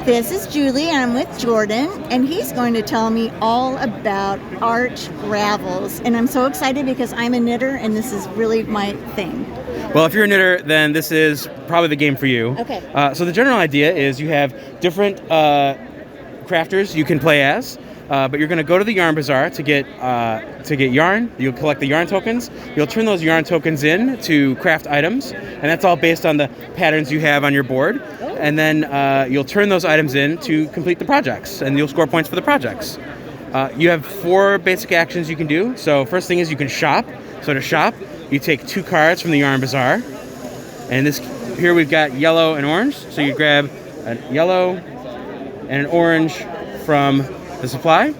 This is Julie, and I'm with Jordan, and he's going to tell me all about ArchRavels. And I'm so excited because I'm a knitter, and this is really my thing. Well, if you're a knitter, then this is probably the game for you. Okay. So the general idea is you have different crafters you can play as, but you're going to go to the Yarn Bazaar to get yarn. You'll collect the yarn tokens. You'll turn those yarn tokens in to craft items, and that's all based on the patterns you have on your board. And then you'll turn those items in to complete the projects, and you'll score points for the projects. You have 4 basic actions you can do. So first thing is you can shop. So to shop, you take 2 cards from the Yarn Bazaar, and here we've got yellow and orange. So you grab a yellow and an orange from the supply,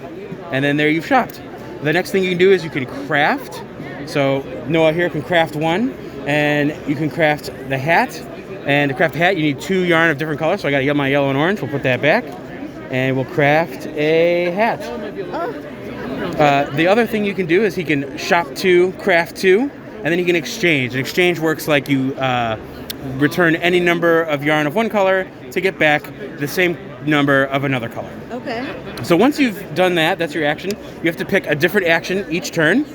and then there you've shopped. The next thing you can do is you can craft. So Noah here can craft 1, and you can craft the hat. And to craft a hat, you need 2 yarn of different colors. So I got my yellow and orange. We'll put that back, and we'll craft a hat. The other thing you can do is he can shop 2, craft 2, and then you can exchange. And exchange works like you return any number of yarn of one color to get back the same number of another color. Okay. So once you've done that, that's your action. You have to pick a different action each turn.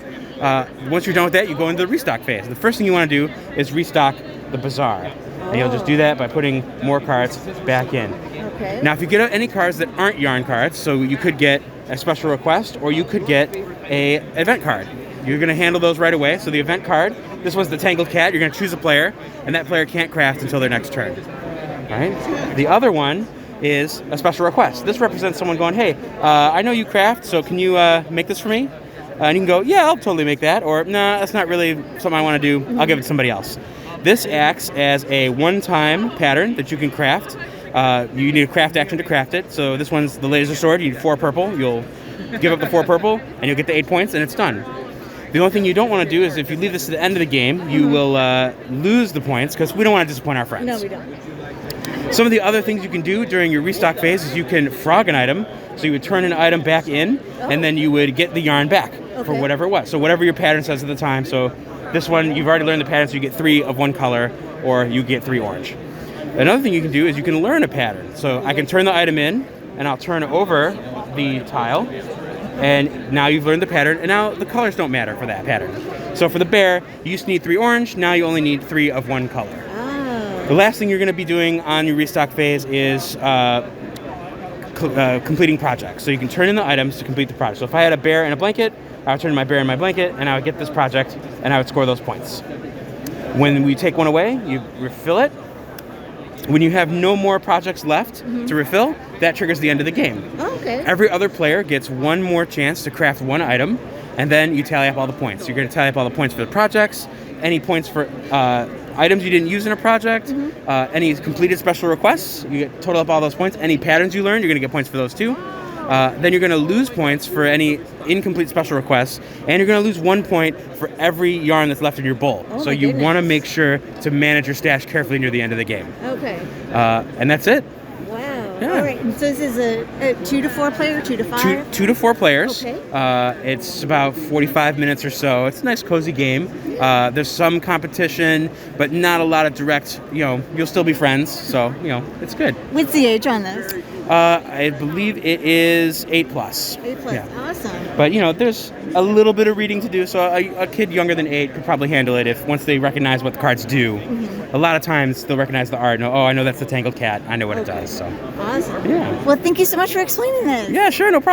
Once you're done with that, you go into the restock phase. The first thing you want to do is restock the bazaar. And you'll just do that by putting more cards back in. Okay. Now, if you get any cards that aren't yarn cards, so you could get a special request, or you could get a event card. You're going to handle those right away. So the event card, this one's the Tangled Cat. You're going to choose a player, and that player can't craft until their next turn. All right. The other one is a special request. This represents someone going, hey, I know you craft, so can you make this for me? And you can go, yeah, I'll totally make that. Or, nah, that's not really something I want to do. I'll give it to somebody else. This acts as a one-time pattern that you can craft. You need a craft action to craft it. So this one's the laser sword. You need 4 purple. You'll give up the 4 purple, and you'll get the 8 points, and it's done. The only thing you don't want to do is if you leave this to the end of the game, you will lose the points, because we don't want to disappoint our friends. No, we don't. Some of the other things you can do during your restock phase is you can frog an item. So you would turn an item back in, and then you would get the yarn back for whatever it was. So whatever your pattern says at the time. So this one, you've already learned the pattern, so you get 3 of one color, or you get 3 orange. Another thing you can do is you can learn a pattern. So I can turn the item in, and I'll turn over the tile, and now you've learned the pattern, and now the colors don't matter for that pattern. So for the bear, you used to need 3 orange, now you only need 3 of one color. The last thing you're going to be doing on your restock phase is completing projects. So you can turn in the items to complete the project. So if I had a bear and a blanket, I would turn my bear and my blanket, and I would get this project, and I would score those points. When we take one away, you refill it. When you have no more projects left to refill, that triggers the end of the game. Oh, okay. Every other player gets 1 more chance to craft 1 item, and then you tally up all the points. You're going to tally up all the points for the projects, any points for items you didn't use in a project, any completed special requests, you get total up all those points. Any patterns you learned, you're going to get points for those too. Then you're going to lose points for any incomplete special requests, and you're going to lose 1 point for every yarn that's left in your bowl. So you want to make sure to manage your stash carefully near the end of the game. Okay. And that's it. Wow. Yeah. All right. So this is a 2 to 4 player, 2 to 5? 2 to 4 players. Okay. It's about 45 minutes or so. It's a nice, cozy game. There's some competition, but not a lot of direct, you'll still be friends. So, it's good. What's the age on this? I believe it is 8+. 8+. Yeah. Awesome. But, there's a little bit of reading to do. So a kid younger than 8 could probably handle it once they recognize what the cards do. A lot of times they'll recognize the art. I know that's the Tangled Cat. I know what it does. So. Awesome. Yeah. Well, thank you so much for explaining this. Yeah, sure. No problem.